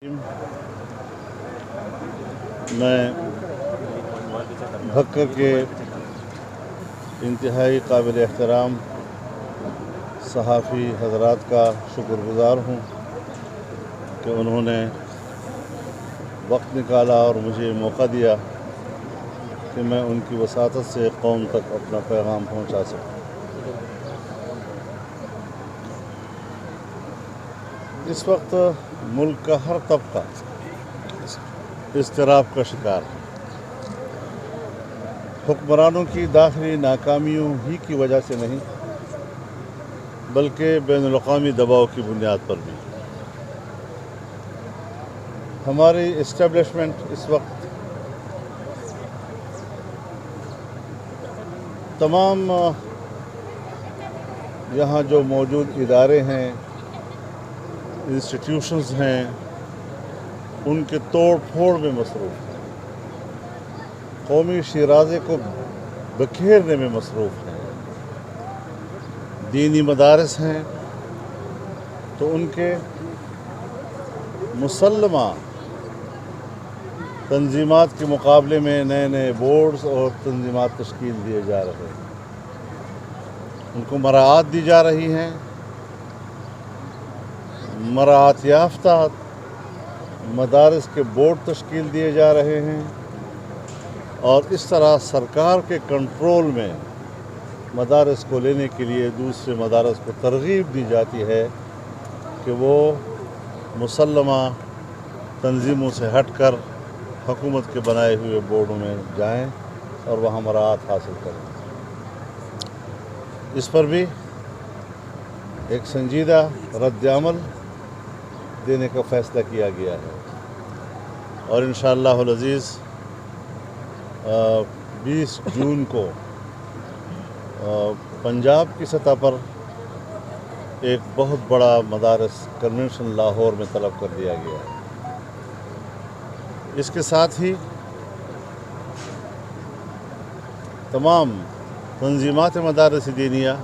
میں بھکر کے انتہائی قابل احترام صحافی حضرات کا شکر گزار ہوں کہ انہوں نے وقت نکالا اور مجھے موقع دیا کہ میں ان کی وساطت سے قوم تک اپنا پیغام پہنچا سکوں۔ اس وقت ملک کا ہر طبقہ اضطراب کا شکار ہے۔ حکمرانوں کی داخلی ناکامیوں ہی کی وجہ سے نہیں بلکہ بین الاقوامی دباؤ کی بنیاد پر بھی۔ ہماری اسٹیبلشمنٹ اس وقت تمام یہاں جو موجود ادارے ہیں، انسٹیٹیوشنز ہیں، ان کے توڑ پھوڑ میں مصروف ہیں، قومی شیرازے کو بکھیرنے میں مصروف ہیں۔ دینی مدارس ہیں تو ان کے مسلمہ تنظیمات کے مقابلے میں نئے نئے بورڈز اور تنظیمات تشکیل دیے جا رہے ہیں، ان کو مراعات دی جا رہی ہیں۔ مراعات یافتہ مدارس کے بورڈ تشکیل دیے جا رہے ہیں اور اس طرح سرکار کے کنٹرول میں مدارس کو لینے کے لیے دوسرے مدارس کو ترغیب دی جاتی ہے کہ وہ مسلمہ تنظیموں سے ہٹ کر حکومت کے بنائے ہوئے بورڈوں میں جائیں اور وہاں مراعات حاصل کریں۔ اس پر بھی ایک سنجیدہ رد عمل دینے کا فیصلہ کیا گیا ہے اور انشاءاللہ العزیز 20 جون کو پنجاب کی سطح پر ایک بہت بڑا مدارس کنونشن لاہور میں طلب کر دیا گیا ہے۔ اس کے ساتھ ہی تمام تنظیمات مدارس دینیہ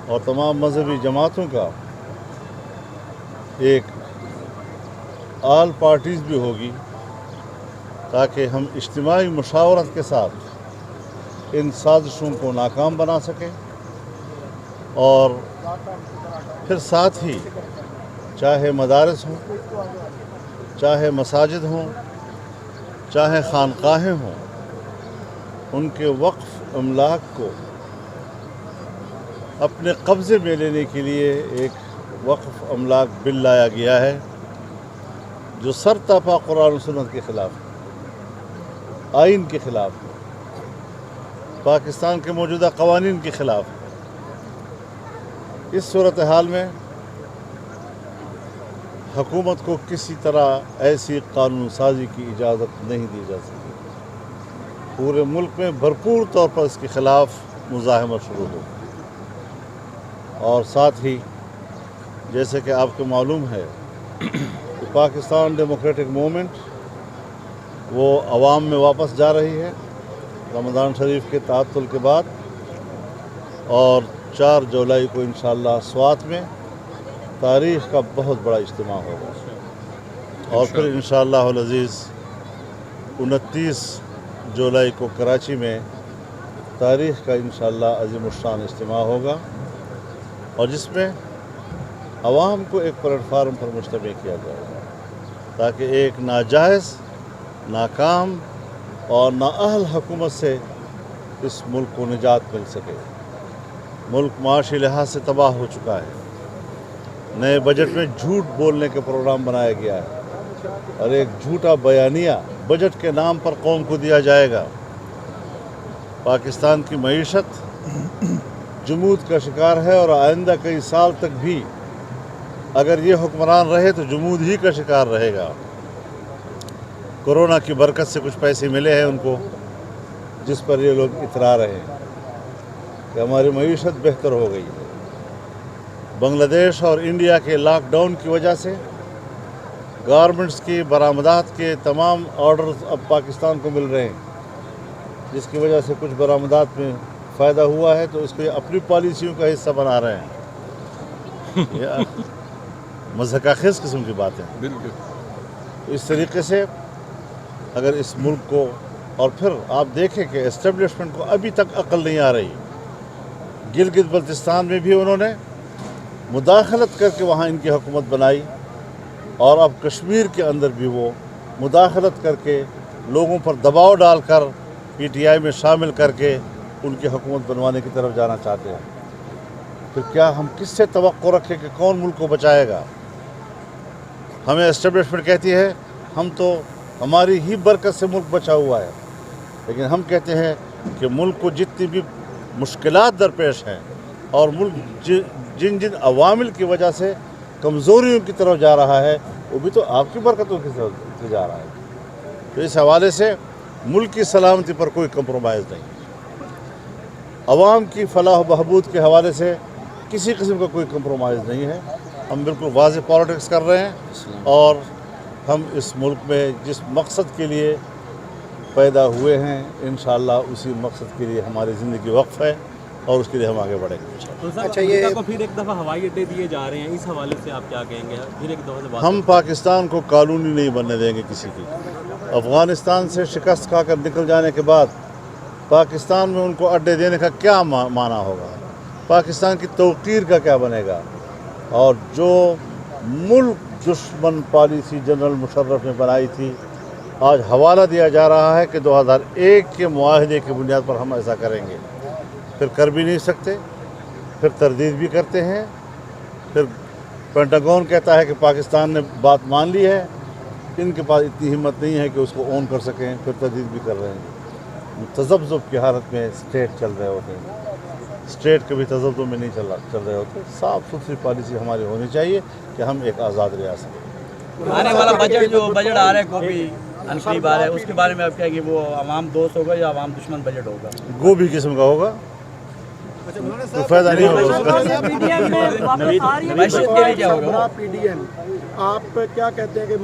اور تمام مذہبی جماعتوں کا ایک آل پارٹیز بھی ہوگی تاکہ ہم اجتماعی مشاورت کے ساتھ ان سازشوں کو ناکام بنا سکیں اور پھر ساتھ ہی چاہے مدارس ہوں، چاہے مساجد ہوں، چاہے خانقاہیں ہوں، ان کے وقف املاک کو اپنے قبضے میں لینے کے لیے ایک وقف املاک بل لایا گیا ہے جو سرتاپا قرآن و سنت کے خلاف ہے، آئین کے خلاف ہے، پاکستان کے موجودہ قوانین کے خلاف ہے۔ اس صورتحال میں حکومت کو کسی طرح ایسی قانون سازی کی اجازت نہیں دی جا سکتی۔ پورے ملک میں بھرپور طور پر اس کے خلاف مزاحمت شروع ہو اور ساتھ ہی جیسے کہ آپ کو معلوم ہے کہ پاکستان ڈیموکریٹک موومنٹ وہ عوام میں واپس جا رہی ہے رمضان شریف کے تعطل کے بعد، اور 4 جولائی کو انشاءاللہ سوات میں تاریخ کا بہت بڑا اجتماع ہوگا اور پھر انشاءاللہ العزیز 29 جولائی کو کراچی میں تاریخ کا انشاءاللہ عظیم الشان اجتماع ہوگا اور جس میں عوام کو ایک پلیٹ فارم پر مجتمع کیا جائے گا تاکہ ایک ناجائز، ناکام اور نااہل حکومت سے اس ملک کو نجات مل سکے۔ ملک معاشی لحاظ سے تباہ ہو چکا ہے۔ نئے بجٹ میں جھوٹ بولنے کا پروگرام بنایا گیا ہے اور ایک جھوٹا بیانیہ بجٹ کے نام پر قوم کو دیا جائے گا۔ پاکستان کی معیشت جمود کا شکار ہے اور آئندہ کئی سال تک بھی اگر یہ حکمران رہے تو جمود ہی کا شکار رہے گا۔ کورونا کی برکت سے کچھ پیسے ملے ہیں ان کو جس پر یہ لوگ اترا رہے ہیں کہ ہماری معیشت بہتر ہو گئی ہے۔ بنگلہ دیش اور انڈیا کے لاک ڈاؤن کی وجہ سے گارمنٹس کی برآمدات کے تمام آرڈرز اب پاکستان کو مل رہے ہیں، جس کی وجہ سے کچھ برآمدات میں فائدہ ہوا ہے تو اس کو اپنی پالیسیوں کا حصہ بنا رہے ہیں۔ मज़हक़ाख़िज़ किस्म की बातें हैं। बिल्कुल इस तरीके से अगर इस मुल्क को, और फिर आप देखें कि एस्टेब्लिशमेंट को अभी तक अक्ल नहीं आ रही। गिलगित बल्तिस्तान में भी उन्होंने मुदाखलत करके वहाँ इनकी हुकूमत बनाई, और अब कश्मीर के अंदर भी वो मुदाखलत करके लोगों पर दबाव डालकर PTI में शामिल करके उनकी हुकूमत बनवाने की तरफ जाना चाहते हैं। फिर क्या हम किससे तवक्को रखें कि कौन मुल्क को बचाएगा? हमें एस्टेब्लिशमेंट कहती है हम तो, हमारी ही बरकत से मुल्क बचा हुआ है, लेकिन हम कहते हैं कि मुल्क को जितनी भी मुश्किलात दरपेश हैं और मुल्क जिन जिन अवामिल की वजह से कमज़ोरियों की तरफ जा रहा है, वो भी तो आपकी बरकतों की तरफ जा रहा है। तो इस हवाले से मुल्क की सलामती पर कोई कंप्रोमाइज़ नहीं, अवाम की फलाह बहबूद के हवाले से किसी किस्म का कोई कंप्रोमाइज़ नहीं है। हम बिल्कुल वाज़ेह पॉलिटिक्स कर रहे हैं, और हम इस मुल्क में जिस मकसद के लिए पैदा हुए हैं, इंशाअल्लाह उसी मकसद के लिए हमारी ज़िंदगी वक्फ़ है, और उसके लिए हम आगे बढ़ेंगे। तो सर, अच्छा, ये को फिर एक दफ़ा हवाई अड्डे दिए जा रहे हैं, इस हवाले से आप क्या कहेंगे? फिर एक दफ़ा से बात हम पाकिस्तान को कॉलोनी नहीं बनने देंगे किसी की। अफ़गानिस्तान से शिकस्त खाकर निकल जाने के बाद पाकिस्तान में उनको अड्डे देने का क्या माना होगा? पाकिस्तान की तौक़ीर का क्या बनेगा? और जो मुल्क दुश्मन पॉलिसी जनरल मुशर्रफ ने बनाई थी, आज हवाला दिया जा रहा है कि 2001 के मुआहदे की बुनियाद पर हम ऐसा करेंगे। फिर कर भी नहीं सकते, फिर तरदीद भी करते हैं, फिर पेंटागन कहता है कि पाकिस्तान ने बात मान ली है, इनके पास इतनी हिम्मत नहीं है कि उसको ऑन कर सकें, फिर तरदीद भी कर रहे हैं। तज़ब्ज़ुब की हालत में स्टेट चल रहे होते हैं, स्टेट कभी तज़ब्ज़ुब में नहीं चल रहे होते। साफ़ सुथरी पॉलिसी हमारी होनी चाहिए कि हम एक आज़ाद रियासत। आने वाला बजट जो बजट आ रहा है कॉपी अनकरीब आ रहा है, उसके बारे में आप क्या कि वो आवाम दोस्त होगा या आवाम दुश्मन बजट होगा? गोभी किस्म का होगा, तो फ़ायदा नहीं होगा उसका। मैशत के लिए क्या होगा? PDM, आप क्या कहते हैं कि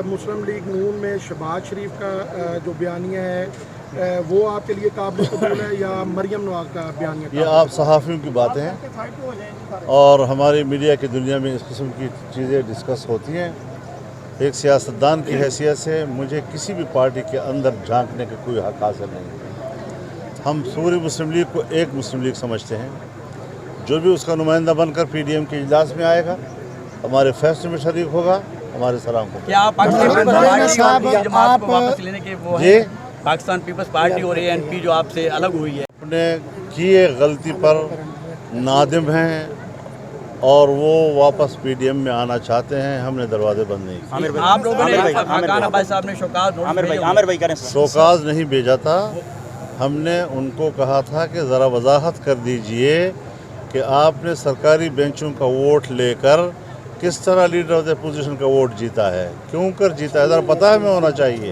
मुस्लिम लीग नून में शहबाज शरीफ का जो बयानिया है वो आपके लिए काबिल कबूल है, या मरियम नवाज का बयानिया? ये आप सहाफ़ियों की बातें हैं, और हमारी मीडिया की दुनिया में इस किस्म की चीज़ें डिस्कस होती हैं। एक सियासतदान की हैसियत से मुझे किसी भी पार्टी के अंदर झांकने का कोई हक़ हासिल नहीं है। हम पूरी मुस्लिम लीग को एक मुस्लिम लीग समझते हैं। जो भी उसका नुमाइंदा बनकर PDM के इजलास में आएगा, हमारे फैसले में शरीक होगा, हमारे सलाम को। क्या आप जमात को वापस लेने के वो जी, पाकिस्तान पीपल्स पार्टी और ANP जो आपसे अलग हुई है, अपने किए गलती पर नादिम हैं, और वो वापस PDM में आना चाहते हैं। हमने दरवाजे बंद नहीं किए। आप लोगों ने खान अब्बास साहब ने शोकाज नहीं भेजा था। हमने उनको कहा था कि ज़रा वजाहत कर दीजिए कि आपने सरकारी बेंचों का वोट लेकर किस तरह लीडर ऑफ द पोजीशन का वोट जीता है, क्यों कर जीता है, ज़रा पता हमें होना चाहिए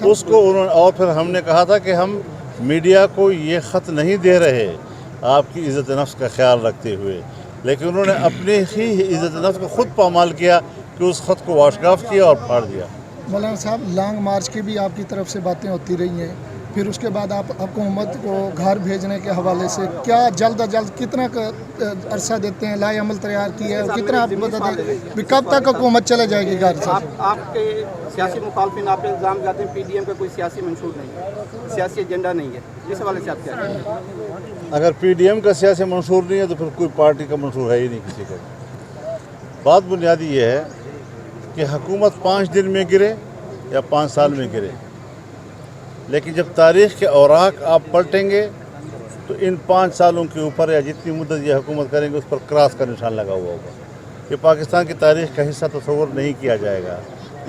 उसको। उन्होंने, और फिर हमने कहा था कि हम मीडिया को ये ख़त नहीं दे रहे आपकी इज़्ज़त नफ्स का ख्याल रखते हुए, लेकिन उन्होंने अपने ही इज़्ज़त नफ्स को ख़ुद पामाल किया कि उस ख़त को वाशगाफ किया और फाड़ दिया। मौलाना साहब, लॉन्ग मार्च की भी आपकी तरफ से बातें होती रही हैं, फिर उसके बाद आप हुकूमत को घर भेजने के हवाले से क्या जल्द अज जल्द कितना अरसा देते हैं? लाए अमल तैयार की है, कितना आप बता दें कब तक हुकूमत चले जाएगी घर से? आपके सियासी मुखालफिन आप इल्ज़ाम लगाते हैं PDM का कोई सियासी मंशूर नहीं है, सियासी एजेंडा नहीं है, इस हवाले से आप क्या कहेंगे? अगर PDM का सियासी मंशूर नहीं है तो फिर कोई पार्टी का मंशूर है ही नहीं किसी का। बात बुनियादी ये है कि हुकूमत 5 दिन में गिरे या 5 साल में गिरे, लेकिन जब तारीख़ के औराक आप पलटेंगे तो इन 5 सालों के ऊपर या जितनी मुद्दत ये हुकूमत करेंगे उस पर क्रॉस का निशान लगा हुआ होगा। ये पाकिस्तान की तारीख़ का हिस्सा तस्वुर नहीं किया जाएगा,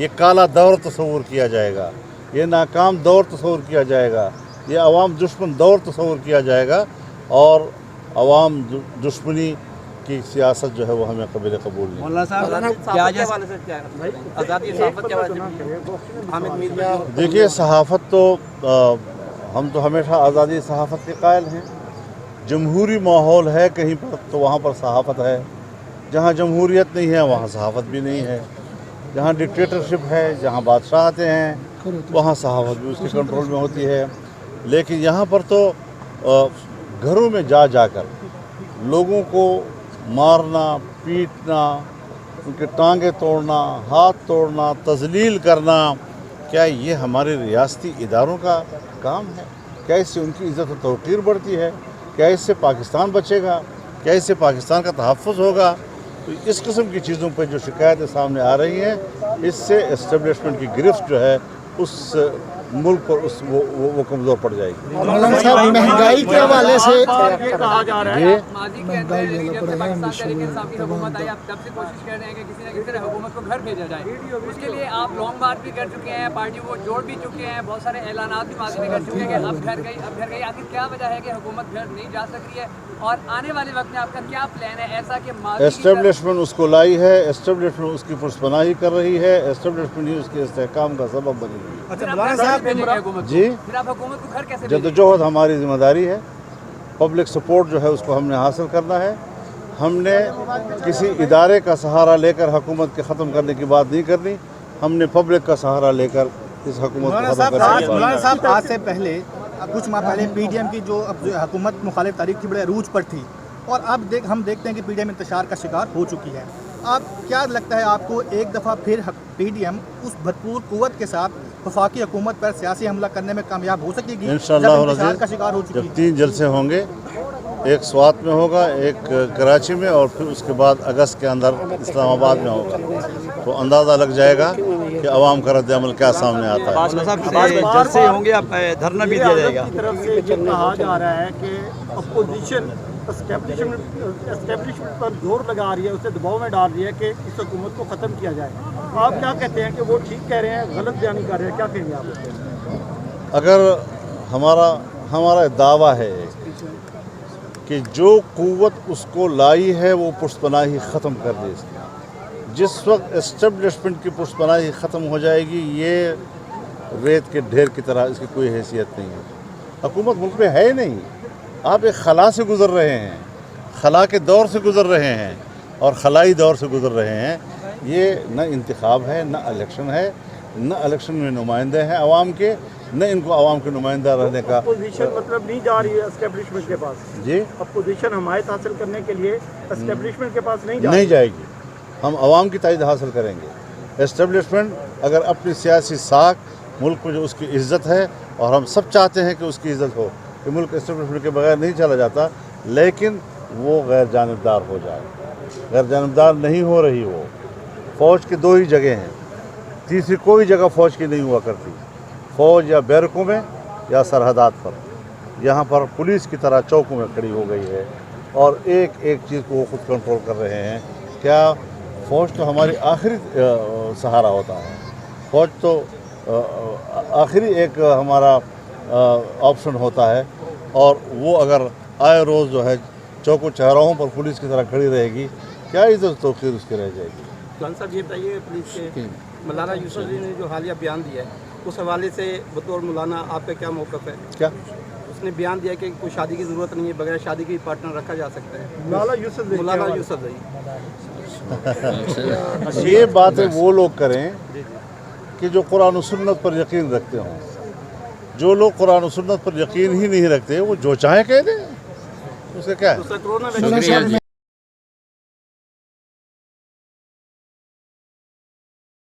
ये काला दौर तस्वुर किया जाएगा, ये नाकाम दौर तस्वुर किया जाएगा, ये अवाम दुश्मन दौर तस्वुर किया जाएगा, और अवाम दुश्मनी की सियासत जो है वो हमें कबील कबूल नहीं। देखिए, सहाफ़त तो हम तो हमेशा आज़ादी सहाफ़त के कायल हैं। जमहूरी माहौल है कहीं पर तो वहाँ पर सहाफ़त है, जहाँ जमहूरियत नहीं है वहाँ सहाफ़त भी नहीं है, जहाँ डिक्टेटरशिप है, जहाँ बादशाह आते हैं वहाँ सहाफ़त भी उसके कंट्रोल में होती है। लेकिन यहाँ पर तो घरों में जा जाकर लोगों को मारना, पीटना उनके टांगे तोड़ना, हाथ तोड़ना, तजलील करना, क्या ये हमारे रियासती इदारों का काम है? क्या इससे उनकी इज़्ज़त व तौक़ीर बढ़ती है? क्या इससे पाकिस्तान बचेगा? क्या इससे पाकिस्तान का तहफ़्फ़ुज़ होगा? तो इस किस्म की चीज़ों पर जो शिकायतें सामने आ रही हैं, इससे एस्टेब्लिशमेंट की गिरफ्त जो है उस मुल्क पर उस वो कमज़ोर पड़ जाएगी। मौलाना साहब, महंगाई के हवाले से ये कहा जा रहा है माजी के अंदर जब से पाकिस्तान तहरीक इंसाफ की हुकूमत आई, आप तब से कोशिश कर रहे हैं कि किसी न किसी तरह हुकूमत को घर भेजा जाए। उसके लिए आप लॉन्ग मार्च भी कर चुके हैं, पार्टी को जोड़ भी चुके हैं, बहुत सारे ऐलानात भी माजी में कर चुके हैं कि अब घर गई, अब घर गई। आखिर क्या वजह है कि हुकूमत घर नहीं जा सक रही है, और आने वाले वक्त में आपका क्या प्लान है ऐसा कि माजी एस्टेब्लिशमेंट उसको लाई है, एस्टेब्लिशमेंट उसकी पुरस्पनाही कर रही है, एस्टेब्लिशमेंट ही उसके इस्तेहकाम का सबब बनी हुई है। अच्छा मौलाना साहब हुकूमत जी, फिर आप हुकूमत को घर कैसे जद्दोजहद हमारी ज़िम्मेदारी है। पब्लिक सपोर्ट जो है उसको हमने हासिल करना है। हमने किसी इदारे का सहारा लेकर हुकूमत के ख़त्म करने की बात नहीं करनी, हमने पब्लिक का सहारा लेकर इस हुकूमत को ख़त्म करने की बात मौलाना साहब, आज से पहले कुछ माह पहले पीडीएम की जो हुकूमत मुखालिफ तारीख थी, बड़े अरूज पर थी, और अब हम देखते हैं कि पीडीएम इंतशार का शिकार हो चुकी है। आप क्या लगता है आपको एक दफ़ा फिर पीडीएम उस भरपूर कुव्वत के साथ वफाकी हुकूमत पर सियासी हमला करने में कामयाब हो सकेगी इंशाअल्लाह? जब इंतशार का शिकार हो चुकी जब है? 3 जलसे होंगे, एक स्वात में होगा, एक कराची में, और फिर उसके बाद अगस्त के अंदर इस्लामाबाद में होगा, तो अंदाज़ा लग जाएगा कि अवाम का रद्द-ए-अमल क्या सामने आता है। जलसे होंगे, अब धरना भी दिया जाएगा। की तरफ से ये कहा जा रहा है कि अपोजिशन एस्टेब्लिशमेंट पर जोर लगा रही है, उसे दबाव में डाल रही है कि इस हुकूमत को ख़त्म किया जाए। आप क्या कहते हैं कि वो ठीक कह रहे हैं, गलत बयानी कर रहे हैं, क्या कहेंगे आप? अगर हमारा दावा है कि जो क़ुव्वत उसको लाई है वो पुष्पनाही ख़त्म कर दे इसकी। जिस वक्त एस्टेब्लिशमेंट की पुष्पनाही ख़त्म हो जाएगी, ये रेत के ढेर की तरह इसकी कोई हैसियत नहीं है। हुकूमत मुल्क में है ही नहीं। आप एक खला से गुज़र रहे हैं, खला के दौर से गुज़र रहे हैं और खलाई दौर से गुज़र रहे हैं। ये न इंतखाब है, न इलेक्शन है, न इलेक्शन में नुमाइंदे हैं आवाम के, न इनको आवाम के नुमाइंदा रहने का। अपोजिशन मतलब नहीं जा रही है एस्टेब्लिशमेंट के पास जी, अपोजिशन हमायत हासिल करने के लिए एस्टेब्लिशमेंट के पास नहीं नहीं जाएगी। हम आवाम की तायद हासिल करेंगे। एस्टेब्लिशमेंट अगर अपनी सियासी साख, मुल्क में जो उसकी इज़्ज़त है, और हम सब चाहते हैं कि उसकी इज़्ज़त हो, कि मुल्क एस्टेब्लिशमेंट के बगैर नहीं चला जाता, लेकिन वो गैर जानिबदार हो जाए। गैर जानिबदार नहीं हो रही वो। फ़ौज के 2 ही जगह हैं, तीसरी कोई जगह फ़ौज की नहीं हुआ करती। फ़ौज या बैरकों में या सरहदात पर। यहाँ पर पुलिस की तरह चौकों में खड़ी हो गई है और एक एक चीज़ को वो खुद कंट्रोल कर रहे हैं। क्या फ़ौज तो हमारी आखिरी सहारा होता है। फ़ौज तो आखिरी एक हमारा ऑप्शन होता है, और वो अगर आए रोज़ जो है चौकों चौराहों पर पुलिस की तरह खड़ी रहेगी, क्या इज़्ज़त तौक़ीर उसकी रह जाएगी। खान साहब ये बताइए, पुलिस के मौलाना यूसुफ ने जो हालिया बयान दिया है, उस हवाले से बतौर मौलाना आपका क्या मौक़िफ़ है? क्या उसने बयान दिया कि कोई शादी की ज़रूरत नहीं है, बगैर शादी के पार्टनर रखा जा सकता है। मौलाना यूसुफ ये बातें वो लोग करें कि जो कुरान और सुन्नत पर यकीन रखते हों। जो लोग कुरान और सुन्नत पर यकीन ही नहीं रखते, वो जो चाहे कह दें, उससे क्या है। कोरोना मौलाना साहब,